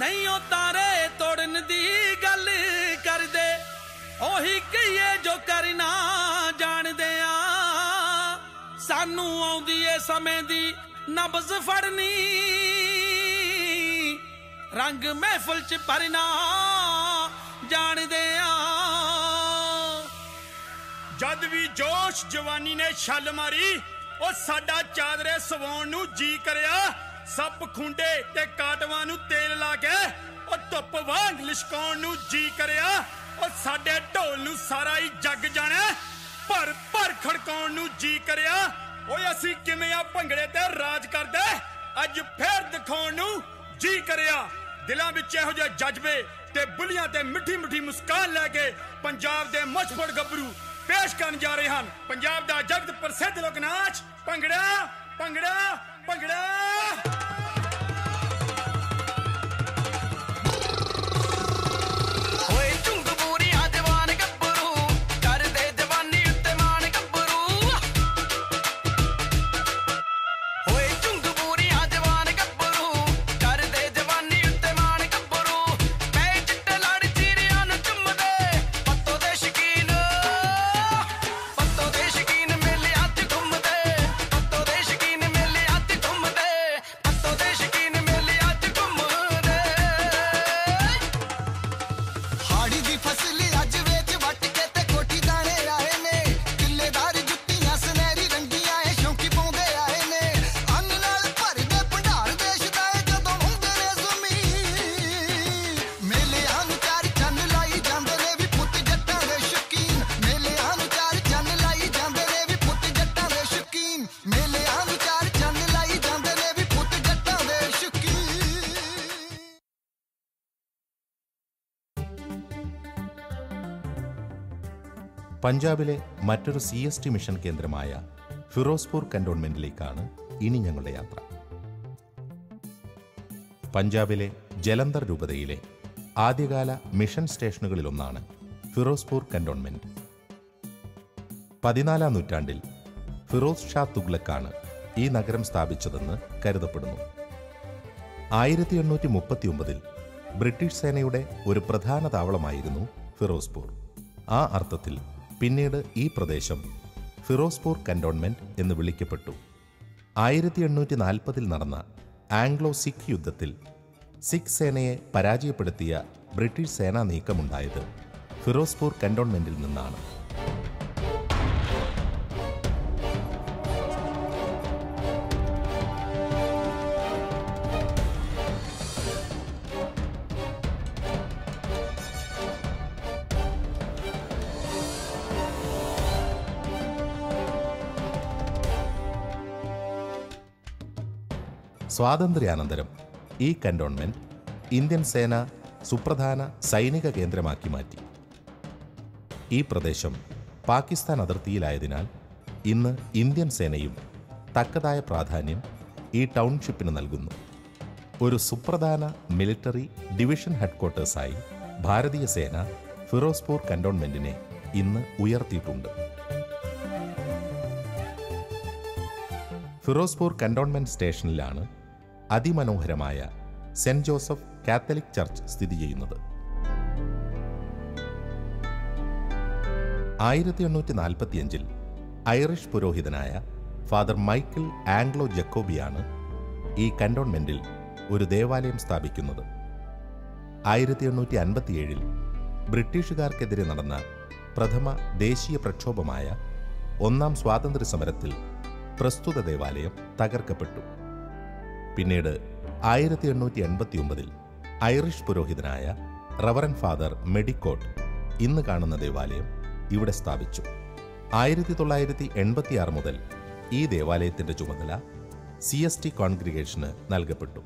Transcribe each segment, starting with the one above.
नहीं ओ तारे तोड़न दी गल कर दे ओही कहिए जो करना जान दे सानू आउंदी ए समय दी नब्ज फड़नी रंग महफिल च भरना जान दे जद भी जोश जवानी ने छल मारी ओ साडा चादरे सवाउण नू जी करया सप खुंडे ते काटवां नू तेल ला के ओ धुप वांग लिशकाउण नू जी करया ओ साडे ढोल नू सारा ही जग जाने भर भर खड़काउण नू जी करया ओए असीं किवें आ भंगड़े ते राज करदे अज फेर दिखाउण नू जी करया दिलां विच इहो जिहे जज्बे ते बुलियां ते मिठी मिठी मुस्कान लैके पंजाब दे मुछफड़ गभरू पेश करन जा रहे हैं पंजाब दा जगत प्रसिद्ध लोक नाच भंगड़ा भंगड़ा भंगड़ा പഞ്ചാബിലെ മറ്റൊരു CST മിഷൻ കേന്ദ്രമായ ഫിറോസ്പൂർ കന്റോൺമെന്റിലേക്കാണ് ഇനി ഞങ്ങളുടെ യാത്ര. പഞ്ചാബിലെ ജലന്ധർ രൂപതയിലെ ആദ്യകാല മിഷൻ സ്റ്റേഷനുകളിലൊന്നാണ് ഫിറോസ്പൂർ കന്റോൺമെന്റ്. 14-ാം നൂറ്റാണ്ടിൽ ഫിറോസ് ഷാ തുഗ്ലക്കാണ് ഈ നഗരം സ്ഥാപിച്ചതെന്ന് കരുതപ്പെടുന്നു. 1839-ൽ ബ്രിട്ടീഷ് സേനയുടെ ഒരു പ്രധാന താവളമായിരുന്നു ഫിറോസ്പൂർ. ആ അർത്ഥത്തിൽ പിന്നീട് ഈ പ്രദേശം ഫിറോസ്പൂർ കന്റോൺമെന്റ് എന്ന് വിളിക്കപ്പെട്ടു. 1840-ൽ നടന്ന ആംഗ്ലോ സിഖ് യുദ്ധത്തിൽ സിഖ് സേനയെ പരാജയപ്പെടുത്തിയ ബ്രിട്ടീഷ് സേനാ നീക്കമുണ്ടായത് ഫിറോസ്പൂർ കന്റോൺമെന്റിൽ നിന്നാണ്. സ്വാതന്ത്ര്യാനന്തരം ഈ കന്റോൺമെന്റ് ഇന്ത്യൻ സേന സുപ്രധാന സൈനിക കേന്ദ്രമാക്കി മാറ്റി. ഈ പ്രദേശം പാകിസ്ഥാൻ അതിർത്തിയിലായതിനാൽ ഇന്ന് ഇന്ത്യൻ സേനയും തക്കതായ പ്രാധാന്യം ഈ ടൗൺഷിപ്പിന് നൽകുന്നു. ഒരു സുപ്രധാന മിലിറ്ററി ഡിവിഷൻ ഹെഡ്ക്വാർട്ടേഴ്സായി ഭാരതീയ സേന ഫിറോസ്പൂർ കന്റോൺമെന്റിനെ ഇന്ന് ഉയർത്തിയിട്ടുണ്ട്. ഫിറോസ്പൂർ കന്റോൺമെന്റ് സ്റ്റേഷനിലാണ് അതിമനോഹരമായ സെന്റ് ജോസഫ് കാത്തലിക് ചർച്ച് സ്ഥിതി ചെയ്യുന്നത്. 1845-ൽ ഐറിഷ് പുരോഹിതനായ ഫാദർ മൈക്കിൾ ആംഗ്ലോ ജക്കോബിയാണ് ഈ കന്റോൺമെന്റിൽ ഒരു ദേവാലയം സ്ഥാപിക്കുന്നത്. 1857-ൽ ബ്രിട്ടീഷുകാർക്കെതിരെ നടന്ന പ്രഥമ ദേശീയ പ്രക്ഷോഭമായ ഒന്നാം സ്വാതന്ത്ര്യ സമരത്തിൽ പ്രസ്തുത ദേവാലയം തകർക്കപ്പെട്ടു. പിന്നീട് 1889-ൽ ഐറിഷ് പുരോഹിതനായ റവറൻ ഫാദർ മെഡിക്കോട്ട് ഇന്ന് കാണുന്ന ദേവാലയം ഇവിടെ സ്ഥാപിച്ചു. 1986 മുതൽ ഈ ദേവാലയത്തിന്റെ ചുമതല CST കോൺഗ്രിഗേഷന് നൽകപ്പെട്ടു.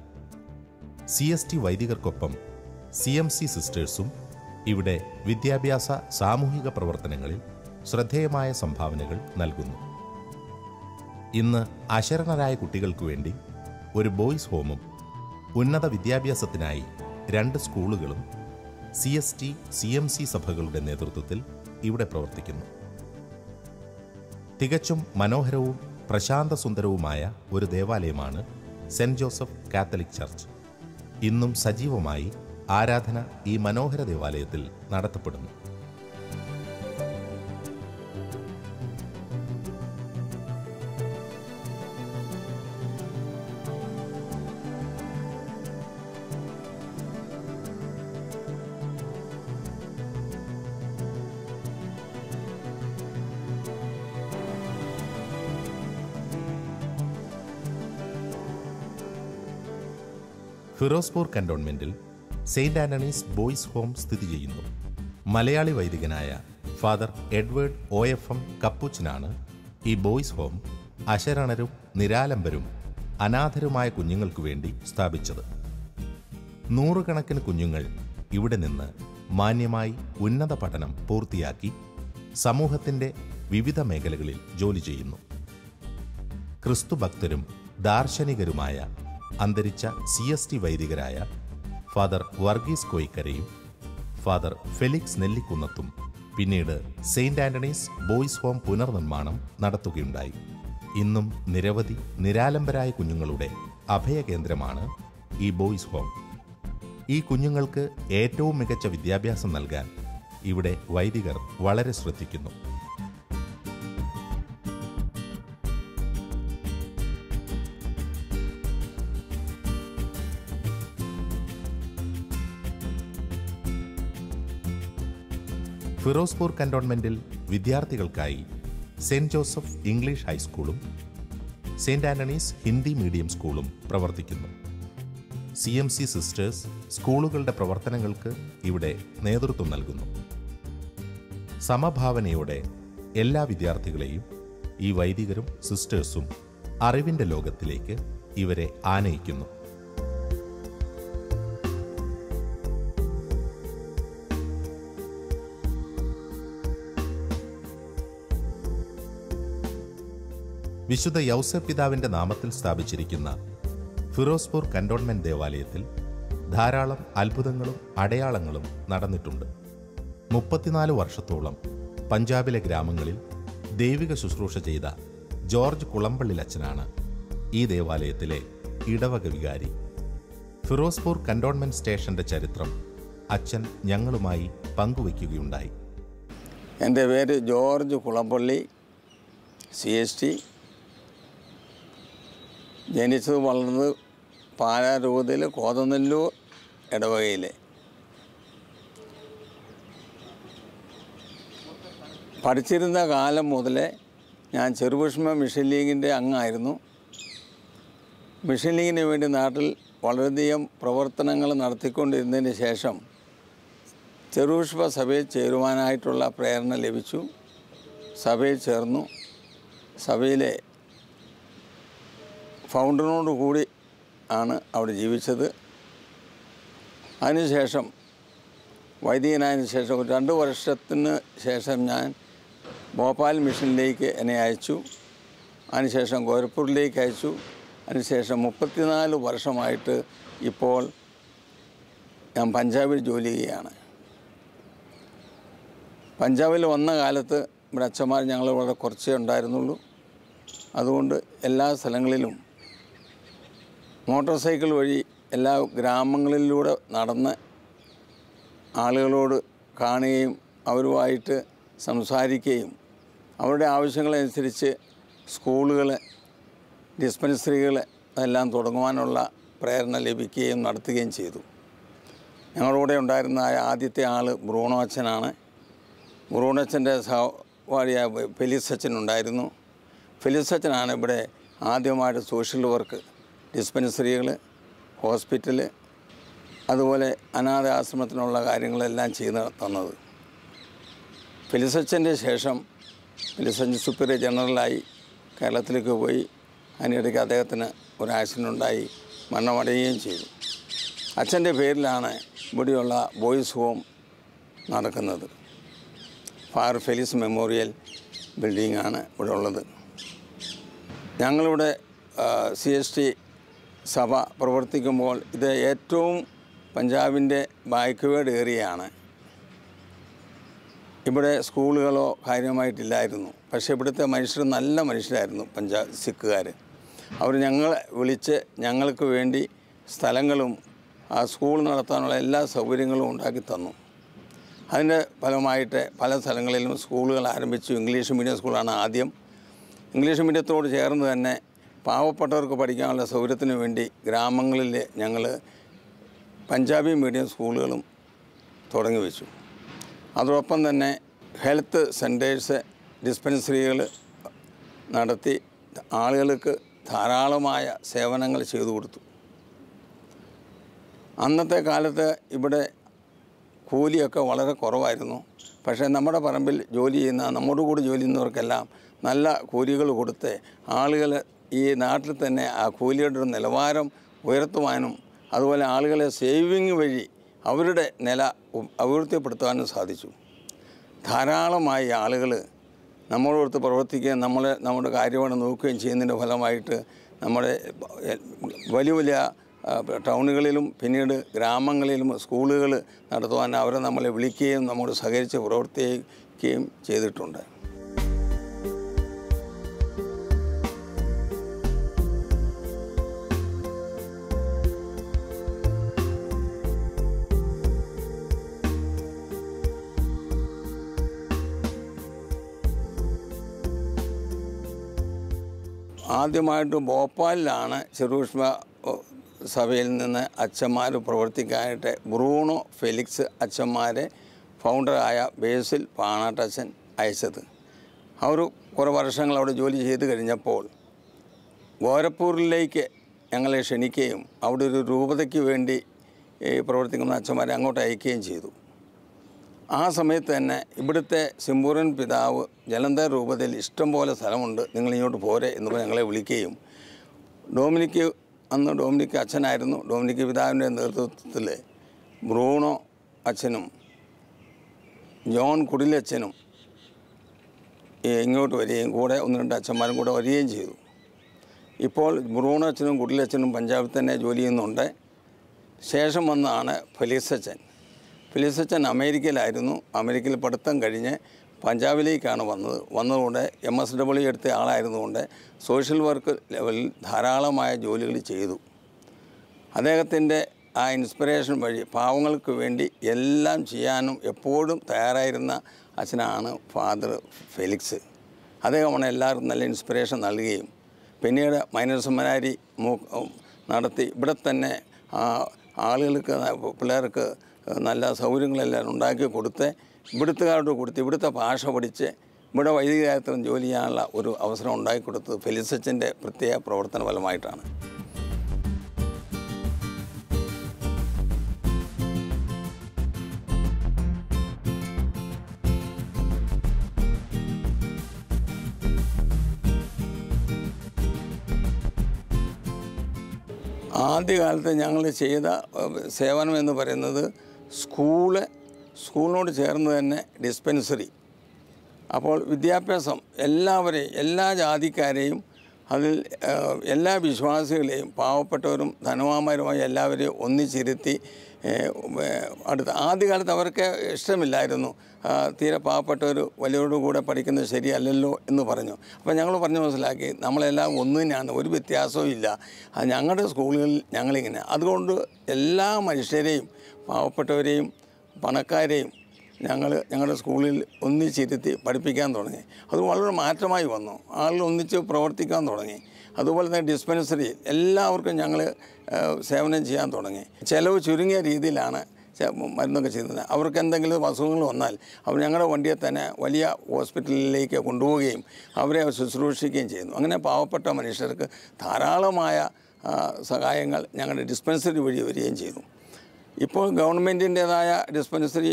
CST വൈദികർക്കൊപ്പം CMC സിസ്റ്റേഴ്സും ഇവിടെ വിദ്യാഭ്യാസ സാമൂഹിക പ്രവർത്തനങ്ങളിൽ ശ്രദ്ധേയമായ സംഭാവനകൾ നൽകുന്നു. ഇന്ന് അശരണരായ കുട്ടികൾക്കു വേണ്ടി ഒരു ബോയ്സ് ഹോമും ഉന്നത വിദ്യാഭ്യാസത്തിനായി 2 സ്കൂളുകളും CST CMC സഭകളുടെ നേതൃത്വത്തിൽ ഇവിടെ പ്രവർത്തിക്കുന്നു. തികച്ചും മനോഹരവും പ്രശാന്തസുന്ദരവുമായ ഒരു ദേവാലയമാണ് സെന്റ് ജോസഫ് കാത്തലിക് ചർച്ച്. ഇന്നും സജീവമായി ആരാധന ഈ മനോഹര ദേവാലയത്തിൽ നടത്തപ്പെടുന്നു. ഫിറോസ്പൂർ കന്റോൺമെന്റിൽ സെയിന്റ് ആന്റണീസ് ബോയ്സ് ഹോം സ്ഥിതി ചെയ്യുന്നു. മലയാളി വൈദികനായ ഫാദർ എഡ്വേർഡ് OFM കപ്പുച്ചിനാണ് ഈ ബോയ്സ് ഹോം അശരണരും നിരാലംബരും അനാഥരുമായ കുഞ്ഞുങ്ങൾക്കു വേണ്ടി സ്ഥാപിച്ചത്. നൂറുകണക്കിന് കുഞ്ഞുങ്ങൾ ഇവിടെ നിന്ന് മാന്യമായി ഉന്നത പഠനം പൂർത്തിയാക്കി സമൂഹത്തിൻ്റെ വിവിധ മേഖലകളിൽ ജോലി ചെയ്യുന്നു. ക്രിസ്തുഭക്തരും ദാർശനികരുമായ അന്തരിച്ച CST വൈദികരായ ഫാദർ വർഗീസ് കോയിക്കരയും ഫാദർ ഫെലിക്സ് നെല്ലിക്കുന്നത്തും പിന്നീട് സെയിന്റ് ആന്റണീസ് ബോയ്സ് ഹോം പുനർനിർമ്മാണം നടത്തുകയുണ്ടായി. ഇന്നും നിരവധി നിരാലംബരായ കുഞ്ഞുങ്ങളുടെ അഭയകേന്ദ്രമാണ് ഈ ബോയ്സ് ഹോം. ഈ കുഞ്ഞുങ്ങൾക്ക് ഏറ്റവും മികച്ച വിദ്യാഭ്യാസം നൽകാൻ ഇവിടെ വൈദികർ വളരെ ശ്രദ്ധിക്കുന്നു. ഫിറോസ്പൂർ കന്റോൺമെന്റിൽ വിദ്യാർത്ഥികൾക്കായി സെന്റ് ജോസഫ് ഇംഗ്ലീഷ് ഹൈസ്കൂളും സെയിന്റ് ആന്റണീസ് ഹിന്ദി മീഡിയം സ്കൂളും പ്രവർത്തിക്കുന്നു. CMC സിസ്റ്റേഴ്സ് സ്കൂളുകളുടെ പ്രവർത്തനങ്ങൾക്ക് ഇവിടെ നേതൃത്വം നൽകുന്നു. സമഭാവനയോടെ എല്ലാ വിദ്യാർത്ഥികളെയും ഈ വൈദികരും സിസ്റ്റേഴ്സും അറിവിൻ്റെ ലോകത്തിലേക്ക് ഇവരെ ആനയിക്കുന്നു. വിശുദ്ധ യൗസേപ്പ് പിതാവിൻ്റെ നാമത്തിൽ സ്ഥാപിച്ചിരിക്കുന്ന ഫിറോസ്പൂർ കന്റോൺമെന്റ് ദേവാലയത്തിൽ ധാരാളം അത്ഭുതങ്ങളും അടയാളങ്ങളും നടന്നിട്ടുണ്ട്. 34 വർഷത്തോളം പഞ്ചാബിലെ ഗ്രാമങ്ങളിൽ ദൈവിക ശുശ്രൂഷ ചെയ്ത ജോർജ് കുളമ്പള്ളിലച്ചനാണ് ഈ ദേവാലയത്തിലെ ഇടവക വികാരി. ഫിറോസ്പൂർ കന്റോൺമെന്റ് സ്റ്റേഷന്റെ ചരിത്രം അച്ഛൻ ഞങ്ങളുമായി പങ്കുവയ്ക്കുകയുണ്ടായി. എൻ്റെ പേര് ജോർജ് കുളമ്പള്ളി, CST. ജനിച്ചത് വളർന്നത് പാലാരൂപതയിൽ കോതനെല്ലൂർ ഇടവകയിൽ. പഠിച്ചിരുന്ന കാലം മുതലേ ഞാൻ ചെറുപുഷ്മ മിഷൻ ലീഗിൻ്റെ അംഗമായിരുന്നു. മിഷൻ ലീഗിന് വേണ്ടി നാട്ടിൽ വളരെയധികം പ്രവർത്തനങ്ങൾ നടത്തിക്കൊണ്ടിരുന്നതിന് ശേഷം ചെറുപുഷ്പ സഭയിൽ ചേരുവാനായിട്ടുള്ള പ്രേരണ ലഭിച്ചു. സഭയിൽ ചേർന്നു. സഭയിലെ ഫൗണ്ടറിനോട് കൂടി ആണ് അവിടെ ജീവിച്ചത്. അതിനുശേഷം വൈദികനായതിനു ശേഷം 2 വർഷത്തിന് ശേഷം ഞാൻ ഭോപ്പാൽ മിഷനിലേക്ക് എന്നെ അയച്ചു. അതിനുശേഷം ഗോരഖ്പൂരിലേക്ക് അയച്ചു. അതിനുശേഷം 34 വർഷമായിട്ട് ഇപ്പോൾ ഞാൻ പഞ്ചാബിൽ ജോലി ചെയ്യുകയാണ്. പഞ്ചാബിൽ വന്ന കാലത്ത് ഇവിടെ അച്ഛന്മാർ ഞങ്ങൾ വളരെ കുറച്ചേ ഉണ്ടായിരുന്നുള്ളൂ. അതുകൊണ്ട് എല്ലാ സ്ഥലങ്ങളിലും മോട്ടോർ സൈക്കിൾ വഴി എല്ലാ ഗ്രാമങ്ങളിലൂടെ നടന്ന് ആളുകളോട് കാണുകയും അവരുമായിട്ട് സംസാരിക്കുകയും അവരുടെ ആവശ്യങ്ങളനുസരിച്ച് സ്കൂളുകൾ, ഡിസ്പെൻസറികൾ അതെല്ലാം തുടങ്ങുവാനുള്ള പ്രേരണ ലഭിക്കുകയും നടത്തുകയും ചെയ്തു. ഞങ്ങളുടെ ഉണ്ടായിരുന്ന ആദ്യത്തെ ആൾ ബ്രൂണോ അച്ഛനാണ്. ബ്രൂണോ അച്ഛൻ്റെ സഹപാഠിയായ ഫെലിക്സ് അച്ഛനുണ്ടായിരുന്നു. ഫെലിക്സ് അച്ഛനാണ് ഇവിടെ ആദ്യമായിട്ട് സോഷ്യൽ വർക്ക്, ഡിസ്പെൻസറികൾ, ഹോസ്പിറ്റൽ, അതുപോലെ അനാഥാശ്രമത്തിനുള്ള കാര്യങ്ങളെല്ലാം ചെയ്ത് തന്നത്. ഫെലിക്സ് അച്ഛൻ്റെ ശേഷം ഫെലിക്സ് അച്ഛൻ സുപ്പീരിയർ ജനറലായി കേരളത്തിലേക്ക് പോയി. അതിനിടയ്ക്ക് അദ്ദേഹത്തിന് ഒരു ആക്സിഡൻ്റ് ഉണ്ടായി മരണമടയുകയും ചെയ്തു. അച്ഛൻ്റെ പേരിലാണ് ഇവിടെയുള്ള ബോയ്സ് ഹോം നടക്കുന്നത്. ഫാദർ ഫെലിക്സ് മെമ്മോറിയൽ ബിൽഡിംഗാണ് ഇവിടെ ഉള്ളത്. ഞങ്ങളിവിടെ CST സഭ പ്രവർത്തിക്കുമ്പോൾ ഇത് ഏറ്റവും പഞ്ചാബിൻ്റെ ബാക്ക്വേർഡ് ഏരിയയാണ്. ഇവിടെ സ്കൂളുകളോ കാര്യമായിട്ടില്ലായിരുന്നു. പക്ഷേ ഇവിടുത്തെ മനുഷ്യർ നല്ല മനുഷ്യരായിരുന്നു. സിഖുകാർ അവർ ഞങ്ങളെ വിളിച്ച് ഞങ്ങൾക്ക് വേണ്ടി സ്ഥലങ്ങളും ആ സ്കൂൾ നടത്താനുള്ള എല്ലാ സൗകര്യങ്ങളും ഉണ്ടാക്കി തന്നു. അതിൻ്റെ ഫലമായിട്ട് പല സ്ഥലങ്ങളിലും സ്കൂളുകൾ ആരംഭിച്ചു. ഇംഗ്ലീഷ് മീഡിയം സ്കൂളാണ് ആദ്യം. ഇംഗ്ലീഷ് മീഡിയത്തോട് ചേർന്ന് തന്നെ പാവപ്പെട്ടവർക്ക് പഠിക്കാനുള്ള സൗകര്യത്തിന് വേണ്ടി ഗ്രാമങ്ങളിൽ ഞങ്ങൾ പഞ്ചാബി മീഡിയം സ്കൂളുകളും തുടങ്ങി വെച്ചു. അതോടൊപ്പം തന്നെ ഹെൽത്ത് സെൻറ്റേഴ്സ്, ഡിസ്പെൻസറികൾ നടത്തി ആളുകൾക്ക് ധാരാളമായ സേവനങ്ങൾ ചെയ്തു കൊടുത്തു. അന്നത്തെ കാലത്ത് ഇവിടെ കൂലിയൊക്കെ വളരെ കുറവായിരുന്നു. പക്ഷേ നമ്മുടെ പറമ്പിൽ ജോലി ചെയ്യുന്ന, നമ്മോട് കൂടി ജോലി ചെയ്യുന്നവർക്കെല്ലാം നല്ല കൂലികൾ കൊടുത്ത് ആളുകൾ ഈ നാട്ടിൽ തന്നെ ആ കൂലിയുടെ നിലവാരം ഉയർത്തുവാനും അതുപോലെ ആളുകളെ സേവിങ് വഴി അവരുടെ നില അഭിവൃദ്ധിപ്പെടുത്താനും സാധിച്ചു. ധാരാളമായി ആളുകൾ നമ്മളോടൊത്ത് പ്രവർത്തിക്കുകയും നമ്മുടെ കാര്യമാണ് നോക്കുകയും ചെയ്യുന്നതിൻ്റെ ഫലമായിട്ട് നമ്മുടെ വലിയ വലിയ ടൗണുകളിലും പിന്നീട് ഗ്രാമങ്ങളിലും സ്കൂളുകൾ നടത്തുവാൻ അവരെ നമ്മളെ വിളിക്കുകയും നമ്മോട് സഹകരിച്ച് പ്രവർത്തിക്കുകയും ചെയ്തിട്ടുണ്ട്. ആദ്യമായിട്ട് ഭോപ്പാലിലാണ് ചെറുപുഷ്പ സഭയിൽ നിന്ന് അച്ഛന്മാർ പ്രവർത്തിക്കാനായിട്ട് ബ്രൂണോ ഫെലിക്സ് അച്ഛന്മാരെ ഫൗണ്ടറായ ബേസിൽ പാണാട്ടച്ഛൻ അയച്ചത്. അവർ കുറേ വർഷങ്ങൾ അവിടെ ജോലി ചെയ്ത് കഴിഞ്ഞപ്പോൾ ഗോരഖ്പൂരിലേക്ക് ഞങ്ങളെ ക്ഷണിക്കുകയും അവിടെ ഒരു രൂപതയ്ക്ക് വേണ്ടി പ്രവർത്തിക്കുന്ന അച്ഛന്മാരെ അങ്ങോട്ട് അയക്കുകയും ചെയ്തു. ആ സമയത്ത് തന്നെ ഇവിടുത്തെ സിംബൂരൻ പിതാവ് ജലന്ധർ രൂപതയിൽ ഇഷ്ടംപോലെ സ്ഥലമുണ്ട്, നിങ്ങളിങ്ങോട്ട് പോരെ എന്ന് ഞങ്ങളെ വിളിക്കുകയും ഡൊമിനിക്ക് അച്ഛനായിരുന്നു. ഡൊമിനിക്ക് പിതാവിൻ്റെ നേതൃത്വത്തിൽ ബ്രൂണോ അച്ഛനും ജോൺ കുടിലച്ഛനും ഇങ്ങോട്ട് വരികയും കൂടെ 1-2 അച്ഛന്മാരും കൂടെ വരികയും ചെയ്തു. ഇപ്പോൾ ബ്രൂണോ അച്ഛനും കുടിലച്ഛനും പഞ്ചാബിൽ തന്നെ ജോലി ചെയ്യുന്നുണ്ട്. ശേഷം വന്നതാണ് ഫെലിക്സച്ചൻ അമേരിക്കയിലായിരുന്നു. അമേരിക്കയിൽ പഠിത്തം കഴിഞ്ഞ് പഞ്ചാബിലേക്കാണ് വന്നതുകൊണ്ട് MSW എടുത്ത ആളായിരുന്നുകൊണ്ട് സോഷ്യൽ വർക്ക് ലെവലിൽ ധാരാളമായ ജോലികൾ ചെയ്തു. അദ്ദേഹത്തിൻ്റെ ആ ഇൻസ്പിറേഷൻ വഴി പാവങ്ങൾക്ക് വേണ്ടി എല്ലാം ചെയ്യാനും എപ്പോഴും തയ്യാറായിരുന്ന അച്ഛനാണ് ഫാദർ ഫെലിക്സ്. അദ്ദേഹമാണ് എല്ലാവർക്കും നല്ല ഇൻസ്പിറേഷൻ നൽകുകയും പിന്നീട് മൈനർ സെമിനാരി നടത്തി ഇവിടെ തന്നെ ആളുകൾക്ക്, പിള്ളേർക്ക് നല്ല സൗകര്യങ്ങളെല്ലാം ഉണ്ടാക്കി കൊടുത്ത് ഇവിടുത്തുകാരോട് കൊടുത്ത് ഇവിടുത്തെ ഭാഷ പഠിച്ച് ഇവിടെ വൈദികകാര്യത്തിലും ജോലി ചെയ്യാനുള്ള ഒരു അവസരം ഉണ്ടാക്കിക്കൊടുത്തത് ഫെലിക്സച്ചൻ്റെ പ്രത്യേക പ്രവർത്തന ഫലമായിട്ടാണ്. ആദ്യകാലത്ത് ഞങ്ങൾ ചെയ്ത സേവനം എന്ന് പറയുന്നത് സ്കൂളിനോട് ചേർന്ന് തന്നെ ഡിസ്പെൻസറി. അപ്പോൾ വിദ്യാഭ്യാസം എല്ലാവരെയും, എല്ലാ ജാതിക്കാരെയും, അതിൽ എല്ലാ വിശ്വാസികളെയും, പാവപ്പെട്ടവരും ധനവാന്മാരുമായി എല്ലാവരെയും ഒന്നിച്ചിരുത്തി ആദ്യകാലത്ത് അവർക്ക് ഇഷ്ടമില്ലായിരുന്നു. തീരെ പാവപ്പെട്ടവർ വലിയവരുടെ കൂടെ പഠിക്കുന്നത് ശരിയല്ലല്ലോ എന്ന് പറഞ്ഞു. അപ്പോൾ ഞങ്ങൾ പറഞ്ഞു മനസ്സിലാക്കി നമ്മളെല്ലാം ഒന്ന് തന്നെയാണ്, ഒരു വ്യത്യാസവും ഇല്ല. ഞങ്ങളുടെ സ്കൂളുകളിൽ ഞങ്ങളിങ്ങനെ അതുകൊണ്ട് എല്ലാ മനുഷ്യരെയും, പാവപ്പെട്ടവരെയും പണക്കാരെയും ഞങ്ങളുടെ സ്കൂളിൽ ഒന്നിച്ചിരുത്തി പഠിപ്പിക്കാൻ തുടങ്ങി. അത് വളരെ മാറ്റമായി വന്നു. ആളുകൾ ഒന്നിച്ച് പ്രവർത്തിക്കാൻ തുടങ്ങി. അതുപോലെ തന്നെ ഡിസ്പെൻസറി എല്ലാവർക്കും ഞങ്ങൾ സേവനം ചെയ്യാൻ തുടങ്ങി. ചിലവ് ചുരുങ്ങിയ രീതിയിലാണ് മരുന്നൊക്കെ ചെയ്യുന്നത്. അവർക്ക് എന്തെങ്കിലും അസുഖങ്ങൾ വന്നാൽ അവർ ഞങ്ങളുടെ വണ്ടിയെ തന്നെ വലിയ ഹോസ്പിറ്റലിലേക്ക് കൊണ്ടുപോവുകയും അവരെ ശുശ്രൂഷിക്കുകയും ചെയ്യുന്നു. അങ്ങനെ പാവപ്പെട്ട മനുഷ്യർക്ക് ധാരാളമായ സഹായങ്ങൾ ഞങ്ങളുടെ ഡിസ്പെൻസറി വഴി വരികയും ചെയ്തു. ഇപ്പോൾ ഗവൺമെൻറ്റിൻ്റേതായ ഡിസ്പെൻസറി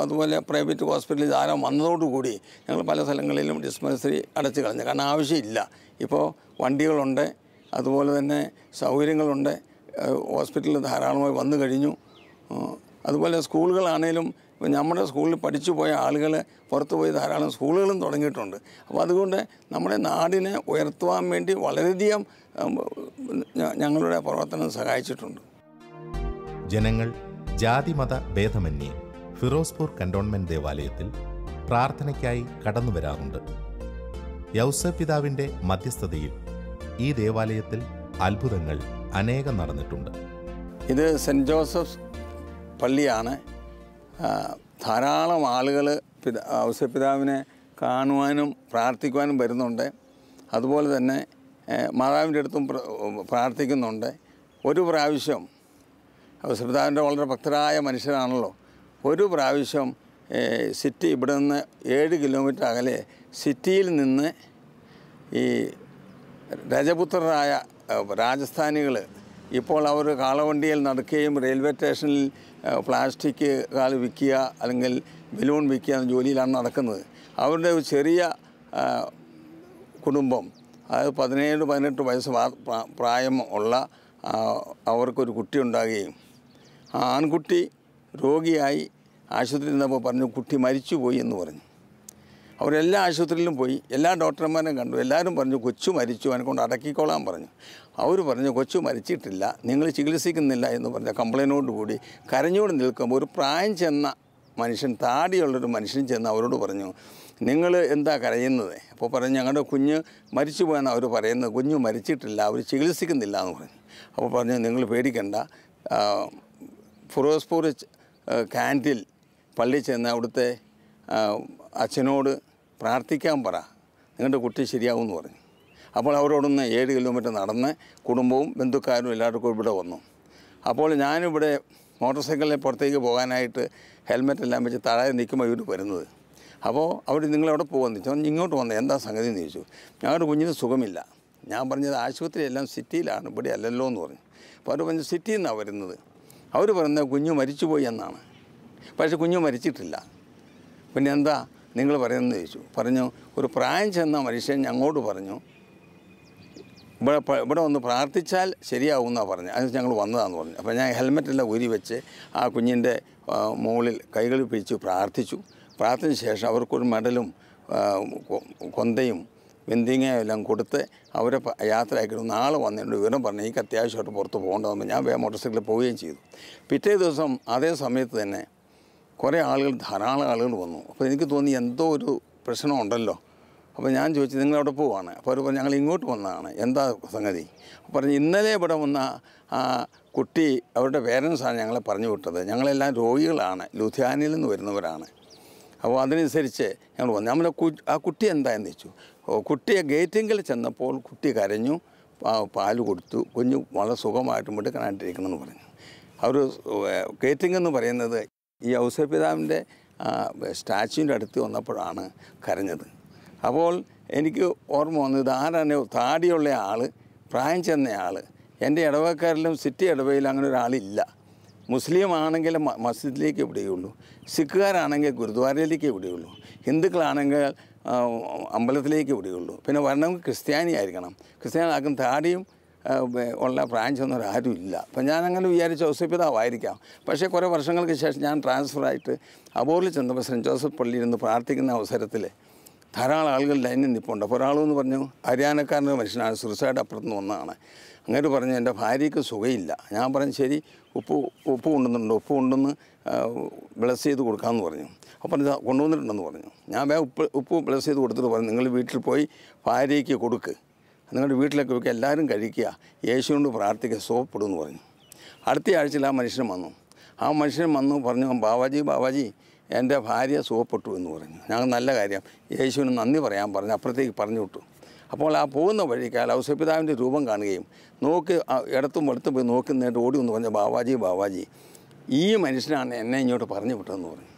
അതുപോലെ പ്രൈവറ്റ് ഹോസ്പിറ്റലിൽ ധാരാളം വന്നതോടുകൂടി ഞങ്ങൾ പല സ്ഥലങ്ങളിലും ഡിസ്പെൻസറി അടച്ചു കളഞ്ഞു. കാരണം ആവശ്യമില്ല. ഇപ്പോൾ വണ്ടികളുണ്ട്, അതുപോലെ തന്നെ സൗകര്യങ്ങളുണ്ട്, ഹോസ്പിറ്റലിൽ ധാരാളമായി വന്നു കഴിഞ്ഞു. അതുപോലെ സ്കൂളുകളാണേലും നമ്മുടെ സ്കൂളിൽ പഠിച്ചു പോയ ആളുകൾ പുറത്തു പോയി ധാരാളം സ്കൂളുകളും തുടങ്ങിയിട്ടുണ്ട്. അപ്പോൾ അതുകൊണ്ട് നമ്മുടെ നാടിനെ ഉയർത്തുവാൻ വേണ്ടി വളരെയധികം ഞങ്ങളുടെ പ്രവർത്തനം സഹായിച്ചിട്ടുണ്ട്. ജനങ്ങൾ ജാതിമത ഭേദമന്യേ ഫിറോസ്പൂർ കന്റോൺമെന്റ് ദേവാലയത്തിൽ പ്രാർത്ഥനയ്ക്കായി കടന്നുവരാറുണ്ട്. യൗസേപ്പ് പിതാവിൻ്റെ മധ്യസ്ഥതയിൽ ഈ ദേവാലയത്തിൽ അത്ഭുതങ്ങൾ അനേകം നടന്നിട്ടുണ്ട്. ഇത് സെൻറ്റ് ജോസഫ്സ് പള്ളിയാണ്. ധാരാളം ആളുകൾ ഔസേപ്പിതാവിനെ കാണുവാനും പ്രാർത്ഥിക്കുവാനും വരുന്നുണ്ട്. അതുപോലെ തന്നെ മാതാവിൻ്റെ അടുത്തും പ്രാർത്ഥിക്കുന്നുണ്ട്. ഒരു പ്രാവശ്യം ഔസേപ്പിതാവിൻ്റെ വളരെ ഭക്തരായ മനുഷ്യരാണല്ലോ. ഒരു പ്രാവശ്യം സിറ്റി ഇവിടെ നിന്ന് 7 കിലോമീറ്റർ അകലെ സിറ്റിയിൽ നിന്ന് ഈ രജപുത്രരായ രാജസ്ഥാനികൾ ഇപ്പോൾ അവർ കാളവണ്ടിയിൽ നടക്കുകയും റെയിൽവേ സ്റ്റേഷനിൽ പ്ലാസ്റ്റിക് വിൽക്കുക അല്ലെങ്കിൽ ബലൂൺ വിൽക്കുക എന്ന ജോലിയിലാണ് നടക്കുന്നത്. അവരുടെ ഒരു ചെറിയ കുടുംബം, അതായത് 17-18 വയസ്സ് പ്രായം ഉള്ള അവർക്കൊരു കുട്ടി ഉണ്ടാകുകയും ആ ആൺകുട്ടി രോഗിയായി ആശുപത്രിയിൽ നിന്നപ്പോൾ പറഞ്ഞു കുട്ടി മരിച്ചുപോയി എന്ന് പറഞ്ഞു. അവരെല്ലാ ആശുപത്രിയിലും പോയി, എല്ലാ ഡോക്ടർമാരെയും കണ്ടു. എല്ലാവരും പറഞ്ഞു കൊച്ചു മരിച്ചു, അതിനെക്കൊണ്ട് അടക്കിക്കോളാൻ പറഞ്ഞു. അവർ പറഞ്ഞു കൊച്ചു മരിച്ചിട്ടില്ല, നിങ്ങൾ ചികിത്സിക്കുന്നില്ല എന്ന് പറഞ്ഞ കംപ്ലൈൻറ്റോടുകൂടി കരഞ്ഞുകൊണ്ട് നിൽക്കുമ്പോൾ ഒരു പ്രായം ചെന്ന മനുഷ്യൻ, താടിയുള്ളൊരു മനുഷ്യൻ ചെന്ന് അവരോട് പറഞ്ഞു നിങ്ങൾ എന്താ കരയുന്നത്? അപ്പോൾ പറഞ്ഞു ഞങ്ങളുടെ കുഞ്ഞ് മരിച്ചു പോയെന്ന് അവർ പറയുന്നത്. കുഞ്ഞ് മരിച്ചിട്ടില്ല, അവർ ചികിത്സിക്കുന്നില്ല എന്ന് പറഞ്ഞു. അപ്പോൾ പറഞ്ഞു നിങ്ങൾ പേടിക്കണ്ട, ഫിറോസ്പൂർ ക്യാൻറ്റിൽ പള്ളി ചെന്ന് അവിടുത്തെ അച്ഛനോട് പ്രാർത്ഥിക്കാൻ പറ, നിങ്ങളുടെ കുട്ടി ശരിയാവുമെന്ന് പറഞ്ഞു. അപ്പോൾ അവരോടൊന്ന് 7 കിലോമീറ്റർ നടന്ന് കുടുംബവും ബന്ധുക്കാരും എല്ലാവർക്കും ഇവിടെ വന്നു. അപ്പോൾ ഞാനിവിടെ മോട്ടോർ സൈക്കിളിൽ പുറത്തേക്ക് പോകാനായിട്ട് ഹെൽമെറ്റ് എല്ലാം വെച്ച് താഴെ നിൽക്കുമ്പോൾ ഇവർ വരുന്നത്. അപ്പോൾ അവർ നിങ്ങളെവിടെ പോകുമെന്ന് ചോദിച്ചു. ഇങ്ങോട്ട് വന്നത് എന്താ സംഗതി എന്ന് ചോദിച്ചു. ഞങ്ങളുടെ കുഞ്ഞിന് സുഖമില്ല. ഞാൻ പറഞ്ഞത് ആശുപത്രി എല്ലാം സിറ്റിയിലാണ്, ഇവിടെ അല്ലല്ലോ എന്ന് പറഞ്ഞു. അപ്പോൾ അവർ പറഞ്ഞു സിറ്റിയിൽ നിന്നാണ് വരുന്നത്. അവർ പറയുന്നത് കുഞ്ഞ് മരിച്ചുപോയി എന്നാണ്, പക്ഷേ കുഞ്ഞ് മരിച്ചിട്ടില്ല. പിന്നെ എന്താ നിങ്ങൾ പറയുന്നത് ചോദിച്ചു. പറഞ്ഞു ഒരു പ്രായം ചെന്ന മനുഷ്യൻ ഞങ്ങളോട് പറഞ്ഞു ഇവിടെ ഒന്ന് പ്രാർത്ഥിച്ചാൽ ശരിയാവുമെന്നാണ് പറഞ്ഞു. അത് ഞങ്ങൾ വന്നതാണെന്ന് പറഞ്ഞു. അപ്പോൾ ഞാൻ ഹെൽമെറ്റെല്ലാം ഊരി വെച്ച് ആ കുഞ്ഞിൻ്റെ മുകളിൽ കൈകൾ പിടിച്ച് പ്രാർത്ഥിച്ചു. പ്രാർത്ഥിച്ച ശേഷം അവർക്കൊരു മെഡലും കൊന്തയും വെന്തിങ്ങയും എല്ലാം കൊടുത്ത് അവരെ യാത്രയാക്കിയിട്ട് നാളെ വന്നിട്ട് വിവരം പറഞ്ഞു എനിക്ക് അത്യാവശ്യമായിട്ട് പുറത്ത് പോകേണ്ടതെന്ന്. ഞാൻ വേഗം മോട്ടോർ സൈക്കിളിൽ പോവുകയും ചെയ്തു. പിറ്റേ ദിവസം അതേ സമയത്ത് തന്നെ കുറേ ആളുകൾ, ധാരാളം ആളുകൾ വന്നു. അപ്പോൾ എനിക്ക് തോന്നി എന്തോ ഒരു പ്രശ്നമുണ്ടല്ലോ. അപ്പോൾ ഞാൻ ചോദിച്ചു നിങ്ങളവിടെ പോവാണ്? അപ്പോൾ അവർ പറഞ്ഞു ഞങ്ങൾ ഇങ്ങോട്ട് വന്നതാണ്, എന്താ സംഗതി? അപ്പോൾ പറഞ്ഞു ഇന്നലെ ഇവിടെ വന്ന ആ കുട്ടി, അവരുടെ പേരൻസാണ് ഞങ്ങളെ പറഞ്ഞു വിട്ടത്. ഞങ്ങളെല്ലാം രോഗികളാണ്, ലുധിയാനയിൽ നിന്ന് വരുന്നവരാണ്. അപ്പോൾ അതനുസരിച്ച് ഞങ്ങൾ വന്നു. നമ്മൾ ആ കുട്ടി എന്തായെന്ന് വെച്ചു. കുട്ടിയെ ഗേറ്റിങ്കിൽ ചെന്നപ്പോൾ കുട്ടി കരഞ്ഞു, പാല് കൊടുത്തു, കുഞ്ഞ് വളരെ സുഖമായിട്ട് മിടുക്കനായിട്ടിരിക്കണമെന്ന് പറഞ്ഞു. അവർ ഗേറ്റിംഗ് എന്ന് പറയുന്നത് ഈ ഔസേപ്പിതാവിൻ്റെ സ്റ്റാച്യുവിൻ്റെ അടുത്ത് വന്നപ്പോഴാണ് കരഞ്ഞത്. അപ്പോൾ എനിക്ക് ഓർമ്മ വന്നത് ആരാണ് താടിയുള്ള ആൾ, പ്രായം ചെന്ന ആൾ. എൻ്റെ ഇടവക്കാരിലും സിറ്റി ഇടവയിലും അങ്ങനെ ഒരാളില്ല. മുസ്ലിം ആണെങ്കിൽ മസ്ജിദിലേക്ക് വിടുകയുള്ളൂ, സിഖുകാരാണെങ്കിൽ ഗുരുദ്വാരയിലേക്ക് വിടുകയുള്ളൂ, ഹിന്ദുക്കളാണെങ്കിൽ അമ്പലത്തിലേക്ക് വിടുകയുള്ളൂ. പിന്നെ വരണമെങ്കിൽ ക്രിസ്ത്യാനി ആയിരിക്കണം. ക്രിസ്ത്യാനിയാക്കും താടിയും ഉള്ള പ്രായം ചെന്നവരാരും ഇല്ല. അപ്പം ഞാനങ്ങനെ വിചാരിച്ച ഔസേപ്പിതാവായിരിക്കാം. പക്ഷേ കുറേ വർഷങ്ങൾക്ക് ശേഷം ഞാൻ ട്രാൻസ്ഫറായിട്ട് അബോറിൽ ചെന്നപ്പോൾ സെൻറ്റ് ജോസഫ് പള്ളിയിൽ നിന്ന് പ്രാർത്ഥിക്കുന്ന അവസരത്തിൽ ധാരാളം ആളുകൾ ലൈനിൽ നിൽപ്പുണ്ട്. അപ്പോൾ ഒരാളെന്ന് പറഞ്ഞു ഹരിയാനക്കാരൻ്റെ മനുഷ്യനാണ്, സുറിസൈഡ് അപ്പുറത്തുനിന്ന് വന്നതാണ്. അങ്ങനെ പറഞ്ഞു എൻ്റെ ഭാര്യയ്ക്ക് സുഖമില്ല. ഞാൻ പറഞ്ഞു ശരി, ഉപ്പ് കൊണ്ടുവന്നിട്ടുണ്ട്, ഉപ്പ് കൊണ്ടുവന്ന് ബ്ലസ് ചെയ്ത് കൊടുക്കാമെന്ന് പറഞ്ഞു. അപ്പോൾ പറഞ്ഞു കൊണ്ടുവന്നിട്ടുണ്ടെന്ന് പറഞ്ഞു. ഞാൻ വേഗം ഉപ്പ് ബ്ലസ് ചെയ്ത് കൊടുത്തിട്ട് പറഞ്ഞു നിങ്ങൾ വീട്ടിൽ പോയി ഭാര്യയ്ക്ക് കൊടുക്ക്, നിങ്ങളുടെ വീട്ടിലൊക്കെ വെക്കുക, എല്ലാവരും കഴിക്കുക, യേശുവിനോട് പ്രാർത്ഥിക്കുക, സുഖപ്പെടുമെന്ന് പറഞ്ഞു. അടുത്ത ആഴ്ചയിൽ ആ മനുഷ്യൻ വന്നു. ആ മനുഷ്യൻ വന്നു പറഞ്ഞു ബാവാജി എൻ്റെ ഭാര്യ സുഖപ്പെട്ടു എന്ന് പറഞ്ഞു. ഞങ്ങൾ നല്ല കാര്യം, യേശുവിന് നന്ദി പറയാൻ പറഞ്ഞു. അപ്പുറത്തേക്ക് പറഞ്ഞു വിട്ടു. അപ്പോൾ ആ പോകുന്ന വഴിക്ക് ആ ഔസേപ്പിതാവിൻ്റെ രൂപം കാണുകയും നോക്കി ഇടത്തും വലത്തും പോയി നോക്കി നേരിട്ട് ഓടി വന്ന് പറഞ്ഞു ബാവാജി ഈ മനുഷ്യനാണ് എന്നെ ഇങ്ങോട്ട് പറഞ്ഞു വിട്ടതെന്ന് പറഞ്ഞു.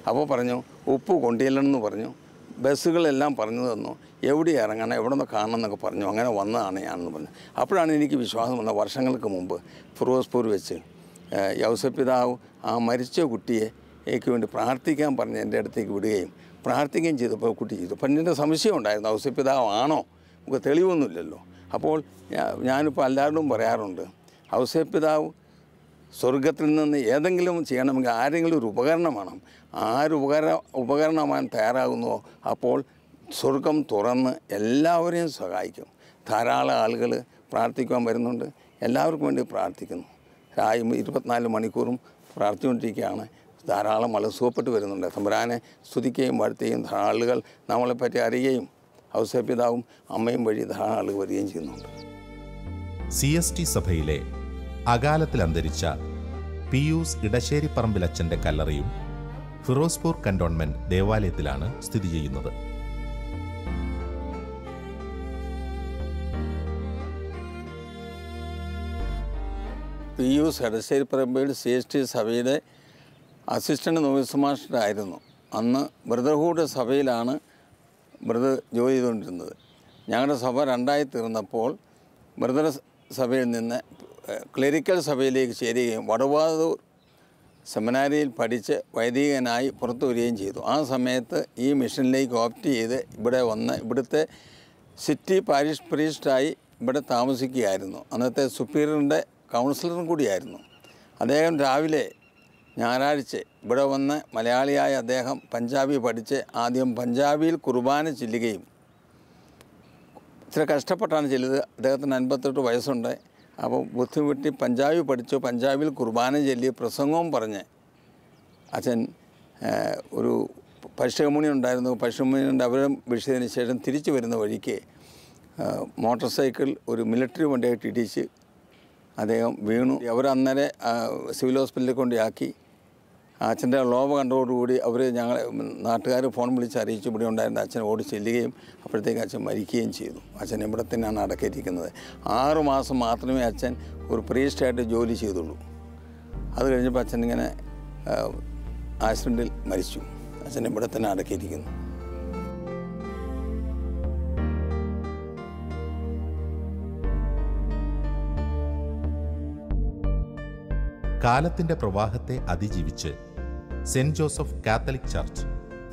അപ്പോൾ പറഞ്ഞു ഉപ്പ് കൊണ്ടുചെല്ലണമെന്ന് പറഞ്ഞു, ബസ്സുകളെല്ലാം പറഞ്ഞു തന്നു, എവിടെ ഇറങ്ങണം, എവിടെ നിന്ന് കാണണം എന്നൊക്കെ പറഞ്ഞു. അങ്ങനെ വന്നതാണ് ഞാനെന്ന് പറഞ്ഞു. അപ്പോഴാണ് എനിക്ക് വിശ്വാസം വന്നത്. വർഷങ്ങൾക്ക് മുമ്പ് ഫിറോസ്പൂർ വെച്ച് ഔസേപ്പിതാവ് ആ മരിച്ച കുട്ടിയേക്ക് വേണ്ടി പ്രാർത്ഥിക്കാൻ പറഞ്ഞ് എൻ്റെ അടുത്തേക്ക് വിടുകയും പ്രാർത്ഥിക്കുകയും ചെയ്തപ്പോൾ കുട്ടി ചെയ്തു. അപ്പം എൻ്റെ സംശയം ഉണ്ടായിരുന്നു ഔസേപ്പിതാവാണോ, നമുക്ക് തെളിവൊന്നുമില്ലല്ലോ. അപ്പോൾ ഞാനിപ്പോൾ എല്ലാവരോടും പറയാറുണ്ട് ഔസേപ്പിതാവ് സ്വർഗത്തിൽ നിന്ന് ഏതെങ്കിലും ചെയ്യണമെങ്കിൽ ആരെങ്കിലും ഒരു ഉപകരണം വേണം. ആര് ഉപകരണമാൻ തയ്യാറാകുന്നുവോ അപ്പോൾ സ്വർഗം തുറന്ന് എല്ലാവരെയും സഹായിക്കും. ധാരാളം ആളുകൾ പ്രാർത്ഥിക്കുവാൻ വരുന്നുണ്ട്. എല്ലാവർക്കും വേണ്ടി പ്രാർത്ഥിക്കുന്നു. 24 മണിക്കൂറും പ്രാർത്ഥിച്ചുകൊണ്ടിരിക്കുകയാണ്. ധാരാളം ആളുകൾ സുഖപ്പെട്ട് വരുന്നുണ്ട്. തമ്പുരാനെ സ്തുതിക്കുകയും വാഴ്ത്തുകയും ധാരാളം ആളുകൾ നമ്മളെപ്പറ്റി അറിയുകയും ഔസേപ്പിതാവും അമ്മയും വഴി ധാരാളം ആളുകൾ വരികയും ചെയ്യുന്നുണ്ട്. CST സഭയിലെ അകാലത്തിൽ അന്തരിച്ച പിയൂസ് ഇടശ്ശേരിപ്പറമ്പിലച്ചന്റെ കല്ലറയും ഫിറോസ്പൂർ കന്റോൺമെന്റ് ദേവാലയത്തിലാണ് സ്ഥിതി ചെയ്യുന്നത്. പിയൂസ് ഇടശ്ശേരിപ്പറമ്പിൽ CST സഭയുടെ അസിസ്റ്റന്റ് നോവിസ് മാസ്റ്ററായിരുന്നു. അന്ന് ബ്രദർഹുഡ് സഭയിലാണ് ബ്രദർ ജോലി ചെയ്തുകൊണ്ടിരുന്നത്. ഞങ്ങളുടെ സഭ രണ്ടായി തീർന്നപ്പോൾ ബ്രദർ സഭയിൽ നിന്ന് ക്ലറിക്കൽ സഭയിലേക്ക് ചേരുകയും വടവാതൂർ സെമിനാരിയിൽ പഠിച്ച് വൈദികനായി പുറത്തു വരികയും ചെയ്തു. ആ സമയത്ത് ഈ മിഷനിലേക്ക് ഓപ്റ്റ് ചെയ്ത് ഇവിടെ വന്ന് ഇവിടുത്തെ സിറ്റി പാരിഷ് പ്രീസ്റ്റായി ഇവിടെ താമസിക്കുകയായിരുന്നു. അന്നത്തെ സുപ്പീരിയറിൻ്റെ കൗൺസിലറും കൂടിയായിരുന്നു. അദ്ദേഹം രാവിലെ ഞായറാഴ്ച ഇവിടെ വന്ന് മലയാളിയായ അദ്ദേഹം പഞ്ചാബി പഠിച്ച് ആദ്യം പഞ്ചാബിയിൽ കുർബാന ചെല്ലുകയും, ഇത്ര കഷ്ടപ്പെട്ടാണ് ചെല്ലുന്നത്. അദ്ദേഹത്തിന് 58 വയസ്സുണ്ട്. അപ്പോൾ ബുദ്ധിമുട്ടി പഞ്ചാബി പഠിച്ചു. പഞ്ചാബിൽ കുർബാന ചൊല്ലി പ്രസംഗവും പറഞ്ഞ് അച്ഛൻ ഒരു പരിശുദ്ധ ഉണ്ടായിരുന്നു. പരിശുദ്ധ അവരും വിഷയത്തിന് ശേഷം തിരിച്ചു വരുന്ന വഴിക്ക് മോട്ടോർ സൈക്കിൾ ഒരു മിലിറ്ററി വണ്ടിയായിട്ട് ഇടിച്ച് അദ്ദേഹം വീണു. അവർ അന്നേരം സിവിൽ ഹോസ്പിറ്റലിൽ കൊണ്ടാക്കി. അച്ഛൻ്റെ ലോപ കണ്ടതോടുകൂടി അവർ ഞങ്ങൾ നാട്ടുകാർ ഫോൺ വിളിച്ച് അറിയിച്ചു ഇവിടെ ഉണ്ടായിരുന്ന അച്ഛൻ ഓടി ചെല്ലുകയും അപ്പോഴത്തേക്ക് അച്ഛൻ മരിക്കുകയും ചെയ്തു. അച്ഛൻ ഇവിടെ തന്നെയാണ് അടക്കിയിരിക്കുന്നത്. 6 മാസം മാത്രമേ അച്ഛൻ ഒരു പ്രീസ്റ്റായിട്ട് ജോലി ചെയ്തുള്ളൂ. അത് കഴിഞ്ഞപ്പോൾ അച്ഛൻ ഇങ്ങനെ ആക്സിഡൻറ്റിൽ മരിച്ചു. അച്ഛൻ ഇവിടെ തന്നെ അടക്കിയിരിക്കുന്നു. കാലത്തിന്റെ പ്രവാഹത്തെ അതിജീവിച്ച് saint Joseph Catholic church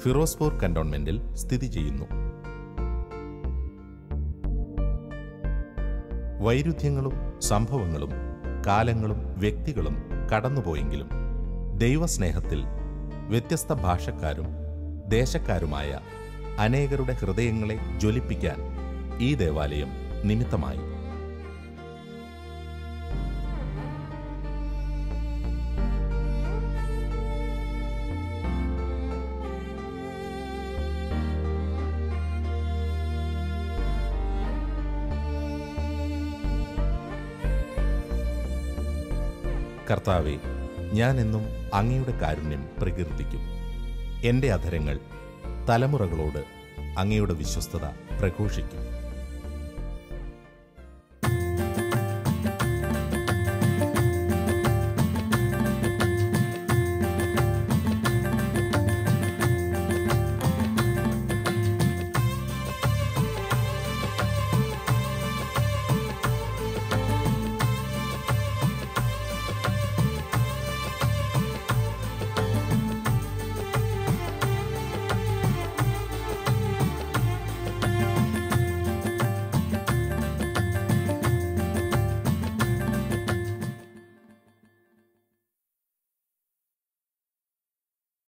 Ferozepur കന്റോൺമെന്റിൽ സ്ഥിതി ചെയ്യുന്നു. വൈരുദ്ധ്യങ്ങളും സംഭവങ്ങളും കാലങ്ങളും വ്യക്തികളും കടന്നുപോയെങ്കിലും ദൈവസ്നേഹത്തിൽ വ്യത്യസ്ത ഭാഷക്കാരും ദേശക്കാരുമായ അനേകരുടെ ഹൃദയങ്ങളെ ജ്വലിപ്പിക്കാൻ ഈ ദേവാലയം നിമിത്തമായി. കർത്താവേ, ഞാനെന്നും അങ്ങയുടെ കാരുണ്യം പ്രകീർത്തിക്കും. എൻ്റെ അധരങ്ങൾ തലമുറകളോട് അങ്ങയുടെ വിശ്വസ്തത പ്രഘോഷിക്കും.